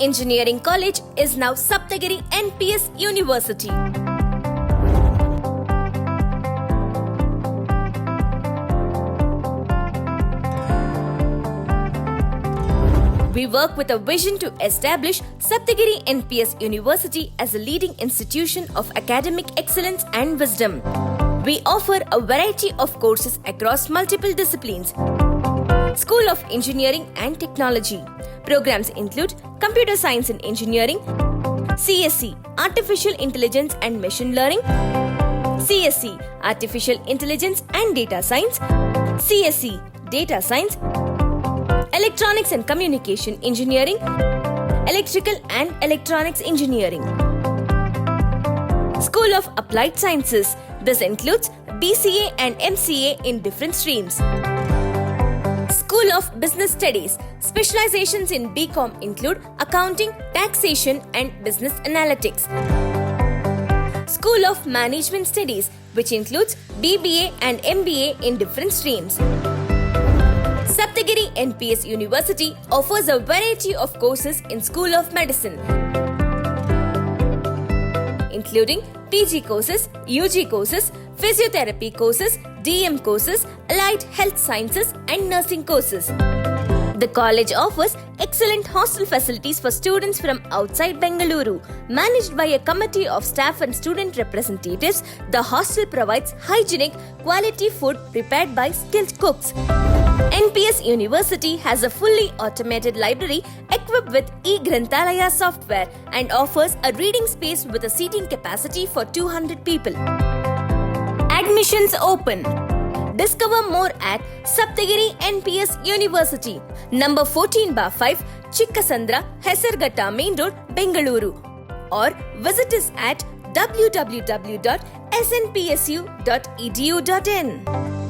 Engineering College is now Sapthagiri NPS University. We work with a vision to establish Sapthagiri NPS University as a leading institution of academic excellence and wisdom. We offer a variety of courses across multiple disciplines. School of Engineering and Technology. Programs include Computer Science and Engineering, CSC Artificial Intelligence and Machine Learning, CSC Artificial Intelligence and Data Science, CSC Data Science, Electronics and Communication Engineering, Electrical and Electronics Engineering. School of Applied Sciences. This includes BCA and MCA in different streams. School of Business Studies. Specializations in BCom include Accounting, Taxation and Business Analytics. School of Management Studies, which includes BBA and MBA in different streams. Sapthagiri NPS University offers a variety of courses in School of Medicine, including PG courses, UG courses, physiotherapy courses, DM courses, allied health sciences and nursing courses. The college offers excellent hostel facilities for students from outside Bangalore. Managed by a committee of staff and student representatives, the hostel provides hygienic, quality food prepared by skilled cooks. NPS University has a fully automated library equipped with e-Granthalaya software and offers a reading space with a seating capacity for 200 people. Admissions open. Discover more at Sapthagiri NPS University, number 14/5, Chikkasandra, Hesarghatta Main Road, Bengaluru, or visit us at www.snpsu.edu.in.